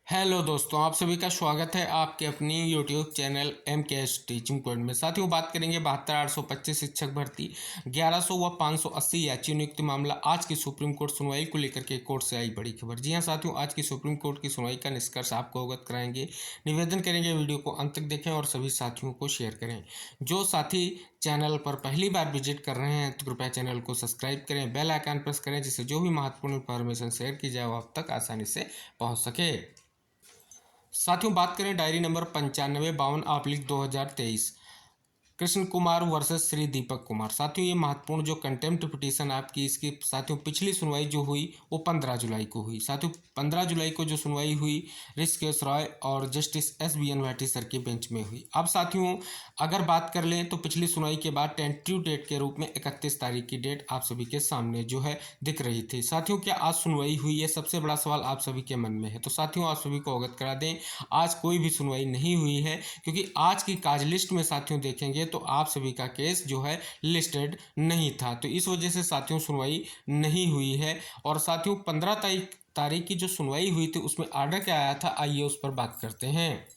Hello दोस्तों, आप सभी का स्वागत है आपके अपनी YouTube channel MKS teaching point में। साथियों, बात करेंगे 72,825 शिक्षक भर्ती 1100 व 580 याची नियुक्ति मामला। आज की सुप्रीम कोर्ट सुनवाई को लेकर के कोर्ट से आई बड़ी खबर। जी हां साथियों, आज की सुप्रीम कोर्ट की सुनवाई का निष्कर्ष आपको अवगत कराएंगे। निवेदन करेंगे वीडियो को अंत तक देखें और सभी साथियों को शेयर करें। जो साथी चैनल पर पहली बार विजिट कर रहे हैं तो कृपया चैनल को सब्सक्राइब करें, बेल आइकन प्रेस करें, जिससे जो भी महत्वपूर्ण इन्फॉर्मेशन शेयर की जाए वो आप तक आसानी से पहुंच सके। साथियों, बात करें diary number 9552/2023 Krishna Kumar versus Shri Deepak Kumar. साथियों, ये महत्वपूर्ण जो कंटेम्प्ट पिटीशन आपकी इसकी साथियों पिछली सुनवाई जो हुई वो 15 जुलाई को हुई। साथियों, 15 जुलाई को जो सुनवाई हुई ऋषिकेश रॉय और जस्टिस SBN भाटी सर की बेंच में हुई। अब साथियों अगर बात कर लें तो पिछली सुनवाई के बाद टेंटेटिव डेट के रूप में 31 तारीख की डेट आप सभी के सामने जो है दिख रही थी। साथियों, क्या आज सुनवाई हुई? ये सबसे बड़ा सवाल आप सभी के मन में है। तो साथियों, आप सभी को अवगत करा दें, आज कोई भी सुनवाई नहीं हुई है, क्योंकि आज की काज लिस्ट में साथियों देखेंगे तो आप सभी का केस जो है लिस्टेड नहीं था। तो इस वजह से साथियों सुनवाई नहीं हुई है। और साथियों 15 तारीख की जो सुनवाई हुई थी उसमें ऑर्डर क्या आया था, आइए उस पर बात करते हैं।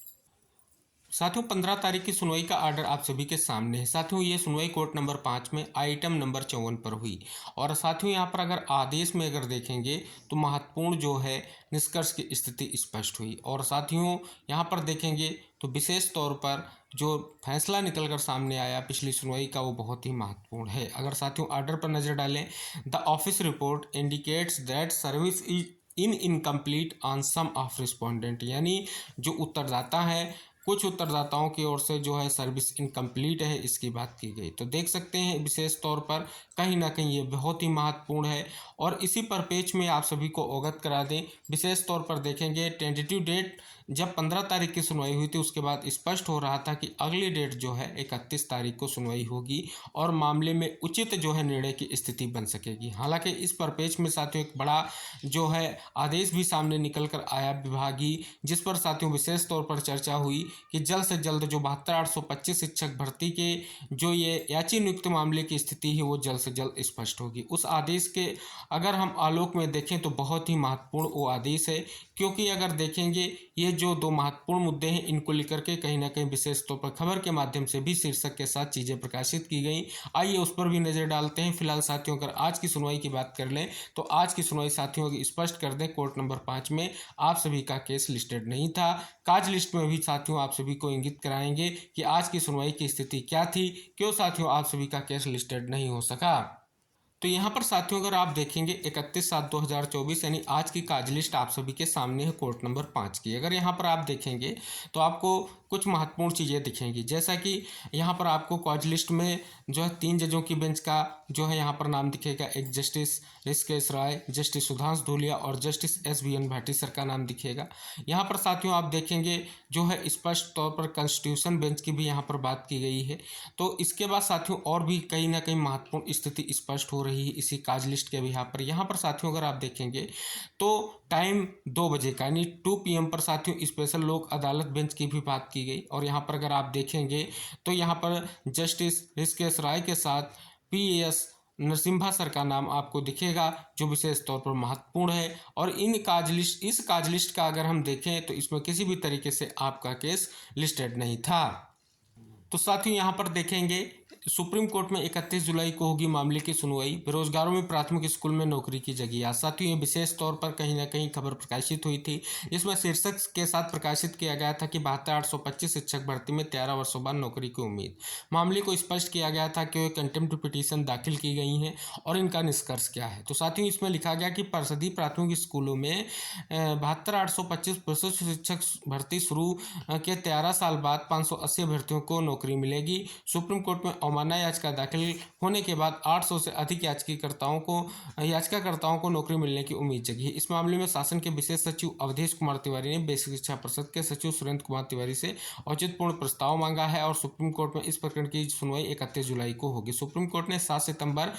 साथियों 15 तारीख की सुनवाई का आर्डर आप सभी के सामने है। साथियों, ये सुनवाई कोर्ट नंबर 5 में आइटम नंबर 54 पर हुई। और साथियों यहाँ पर अगर आदेश में अगर देखेंगे तो महत्वपूर्ण जो है निष्कर्ष की स्थिति स्पष्ट हुई। और साथियों यहाँ पर देखेंगे तो विशेष तौर पर जो फैसला निकलकर सामने आया पिछली सुनवाई का वो बहुत ही महत्वपूर्ण है। अगर साथियों आर्डर पर नजर डालें, the office report indicates that service is incomplete on some of respondent, यानी जो उत्तरदाता है कुछ उत्तरदाताओं की ओर से जो है सर्विस इनकम्प्लीट है, इसकी बात की गई। तो देख सकते हैं विशेष तौर पर कहीं ना कहीं ये बहुत ही महत्वपूर्ण है। और इसी पर पेज में आप सभी को अवगत करा दें, विशेष तौर पर देखेंगे टेंटेटिव डेट जब 15 तारीख की सुनवाई हुई थी उसके बाद स्पष्ट हो रहा था कि अगली डेट जो है 31 तारीख को सुनवाई होगी और मामले में उचित जो है निर्णय की स्थिति बन सकेगी। हालांकि इस पर पेज में साथियों एक बड़ा जो है आदेश भी सामने निकल कर आया विभागीय, जिस पर साथियों विशेष तौर पर चर्चा हुई कि जल्द से जल्द जो 72,825 शिक्षक भर्ती के जो ये याची नियुक्ति मामले की स्थिति है वो जल्द से जल्द स्पष्ट होगी। उस आदेश के अगर हम आलोक में देखें तो बहुत ही महत्वपूर्ण वो आदेश है, क्योंकि अगर देखेंगे ये जो दो महत्वपूर्ण मुद्दे हैं इनको लेकर के कहीं ना कहीं विशेष तौर पर खबर के माध्यम से भी शीर्षक के साथ चीज़ें प्रकाशित की गई। आइए उस पर भी नज़र डालते हैं। फिलहाल साथियों अगर आज की सुनवाई की बात कर लें तो आज की सुनवाई साथियों स्पष्ट कर दें, कोर्ट नंबर 5 में आप सभी का केस लिस्टेड नहीं था। काज लिस्ट में भी साथियों आप सभी को इंगित कराएंगे कि आज की सुनवाई की स्थिति क्या थी, क्यों साथियों आप सभी का केस लिस्टेड नहीं हो सका। तो यहाँ पर साथियों अगर आप देखेंगे 31/7/2024 यानी आज की काज लिस्ट आप सभी के सामने है कोर्ट नंबर 5 की। अगर यहाँ पर आप देखेंगे तो आपको कुछ महत्वपूर्ण चीज़ें दिखेंगी, जैसा कि यहाँ पर आपको काज लिस्ट में जो है 3 जजों की बेंच का जो है यहाँ पर नाम दिखेगा। एक जस्टिस ऋषिकेश राय, जस्टिस सुधांशु धूलिया और जस्टिस SBN भाटी सर का नाम दिखेगा। यहाँ पर साथियों आप देखेंगे जो है स्पष्ट तौर पर कॉन्स्टिट्यूशन बेंच की भी यहाँ पर बात की गई है। तो इसके बाद साथियों और भी कहीं ना कहीं महत्वपूर्ण स्थिति स्पष्ट हो रही है इसी काज लिस्ट के भी यहाँ पर साथियों अगर आप देखेंगे तो टाइम 2 बजे का यानी 2 PM पर साथियों स्पेशल लोक अदालत बेंच की भी बात की गई। और यहाँ पर अगर आप देखेंगे तो यहाँ पर जस्टिस ऋषिकेश राय के साथ PAS नरसिम्हा सर का नाम आपको दिखेगा, जो विशेष तौर पर महत्वपूर्ण है। और इस काज लिस्ट का अगर हम देखें तो इसमें किसी भी तरीके से आपका केस लिस्टेड नहीं था। तो साथियों यहाँ पर देखेंगे सुप्रीम कोर्ट में 31 जुलाई को होगी मामले की सुनवाई। बेरोजगारों में प्राथमिक स्कूल में नौकरी की जगह। साथियों ये विशेष तौर पर कहीं ना कहीं खबर प्रकाशित हुई थी, इसमें शीर्षक के साथ प्रकाशित किया गया था कि 72,825 शिक्षक भर्ती में 13 वर्षों बाद नौकरी की उम्मीद। मामले को स्पष्ट किया गया था कि कंटेम्प्ट पिटीशन दाखिल की गई हैं और इनका निष्कर्ष क्या है। तो साथियों इसमें लिखा गया कि परिषदीय प्राथमिक स्कूलों में 72,825 शिक्षक भर्ती शुरू के 13 साल बाद 580 अभ्यर्थियों को नौकरी मिलेगी। सुप्रीम कोर्ट में अवमानना याचिका दाखिल होने के बाद 800 से अधिक याचिकाकर्ताओं को नौकरी मिलने की उम्मीद जगी। इस मामले में शासन के विशेष सचिव अवधेश कुमार तिवारी ने बेसिक शिक्षा परिषद के सचिव सुरेंद्र कुमार तिवारी से औचित्यपूर्ण प्रस्ताव मांगा है और सुप्रीम कोर्ट में इस प्रकरण की सुनवाई 31 जुलाई को होगी। सुप्रीम कोर्ट ने 7 सितंबर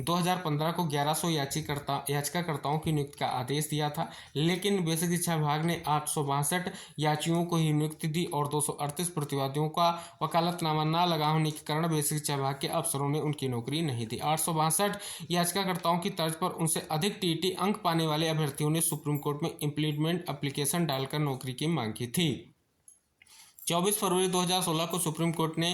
2015 को 1100 याचिकाकर्ताओं की नियुक्ति का आदेश दिया था, लेकिन बेसिक शिक्षा विभाग ने 862 याचियों को ही नियुक्ति दी और 238 प्रतिवादियों का वकालतनामा न लगा होने के कारण बेसिक शिक्षा विभाग के अफसरों ने उनकी नौकरी नहीं दी। 862 याचिकाकर्ताओं की तर्ज पर उनसे अधिक टीईटी अंक पाने वाले अभ्यर्थियों ने सुप्रीम कोर्ट में इम्प्लीमेंट एप्लीकेशन डालकर नौकरी की मांग की थी। 24 फरवरी 2016 को सुप्रीम कोर्ट ने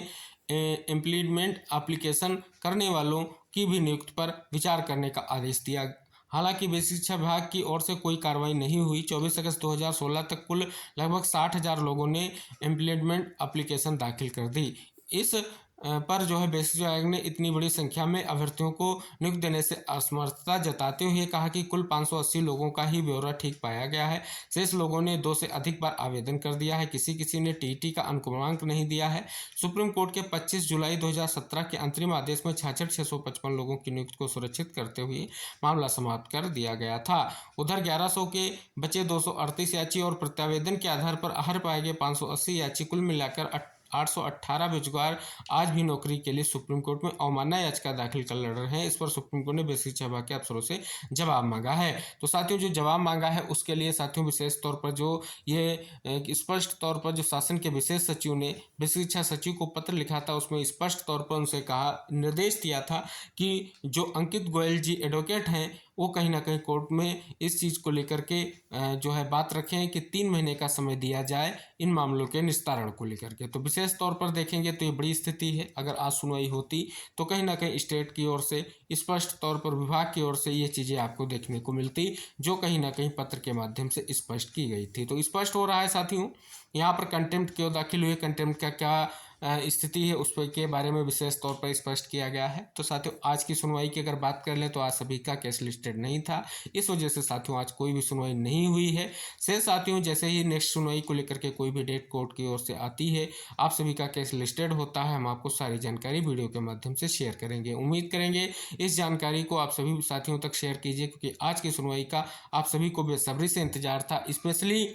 इम्प्लीमेंट एप्लीकेशन करने वालों की भी नियुक्ति पर विचार करने का आदेश दिया। हालांकि बेसिक शिक्षा विभाग की ओर से कोई कार्रवाई नहीं हुई। 24 अगस्त 2016 तक कुल लगभग 60,000 लोगों ने इम्प्लीमेंट एप्लीकेशन दाखिल कर दी। इस पर जो है बेसिक शिक्षा आयोग ने इतनी बड़ी संख्या में अभ्यर्थियों को नियुक्ति देने से असमर्थता जताते हुए कहा कि कुल 580 लोगों का ही ब्यौरा ठीक पाया गया है। शेष लोगों ने 2 से अधिक बार आवेदन कर दिया है। किसी ने टीईटी का अनुक्रमांक नहीं दिया है। सुप्रीम कोर्ट के 25 जुलाई 2017 के अंतरिम आदेश में 66,655 लोगों की नियुक्ति को सुरक्षित करते हुए मामला समाप्त कर दिया गया था। उधर 1100 के बचे 238 याची और प्रत्यावेदन के आधार पर आहर पाए गए 580 याची, कुल मिलाकर 818 बेरोजगार आज भी नौकरी के लिए सुप्रीम कोर्ट में अवमानना याचिका दाखिल कर लड़ रहे हैं। इस पर सुप्रीम कोर्ट ने बेसिक शिक्षा विभाग के अफसरों से जवाब मांगा है। तो साथियों, जो जवाब मांगा है उसके लिए साथियों विशेष तौर पर जो ये स्पष्ट तौर पर जो शासन के विशेष सचिव ने बेसिक शिक्षा सचिव को पत्र लिखा था, उसमें स्पष्ट तौर पर उनसे कहा, निर्देश दिया था कि जो अंकित गोयल जी एडवोकेट हैं वो कहीं ना कहीं कोर्ट में इस चीज़ को लेकर के जो है बात रखें कि 3 महीने का समय दिया जाए इन मामलों के निस्तारण को लेकर के। तो विशेष तौर पर देखेंगे तो ये बड़ी स्थिति है। अगर आज सुनवाई होती तो कहीं ना कहीं स्टेट की ओर से स्पष्ट तौर पर विभाग की ओर से ये चीज़ें आपको देखने को मिलती, जो कहीं ना कहीं पत्र के माध्यम से स्पष्ट की गई थी। तो स्पष्ट हो रहा है साथियों, यहाँ पर कंटेम्प्ट क्यों दाखिल हुए, कंटेम्प्ट का क्या स्थिति है उस पर के बारे में विशेष तौर पर स्पष्ट किया गया है। तो साथियों, आज की सुनवाई की अगर बात कर लें तो आज सभी का केस लिस्टेड नहीं था, इस वजह से साथियों आज कोई भी सुनवाई नहीं हुई है। से साथियों, जैसे ही नेक्स्ट सुनवाई को लेकर के कोई भी डेट कोर्ट की ओर से आती है, आप सभी का केस लिस्टेड होता है, हम आपको सारी जानकारी वीडियो के माध्यम से शेयर करेंगे। उम्मीद करेंगे इस जानकारी को आप सभी साथियों तक शेयर कीजिए, क्योंकि आज की सुनवाई का आप सभी को बेसब्री से इंतजार था। स्पेशली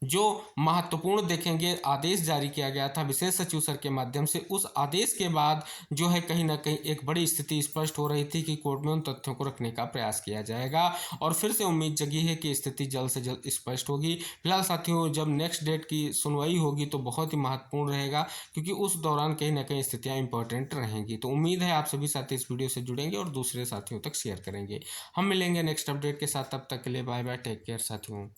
जो महत्वपूर्ण देखेंगे आदेश जारी किया गया था विशेष सचिव सर के माध्यम से, उस आदेश के बाद जो है कहीं ना कहीं एक बड़ी स्थिति स्पष्ट हो रही थी कि कोर्ट में उन तथ्यों को रखने का प्रयास किया जाएगा और फिर से उम्मीद जगी है कि स्थिति जल्द से जल्द स्पष्ट होगी। फिलहाल साथियों, जब नेक्स्ट डेट की सुनवाई होगी तो बहुत ही महत्वपूर्ण रहेगा, क्योंकि उस दौरान कहीं ना कहीं स्थितियाँ इंपॉर्टेंट रहेंगी। तो उम्मीद है आप सभी साथी इस वीडियो से जुड़ेंगे और दूसरे साथियों तक शेयर करेंगे। हम मिलेंगे नेक्स्ट अपडेट के साथ, तब तक के लिए बाय बाय, टेक केयर साथियों।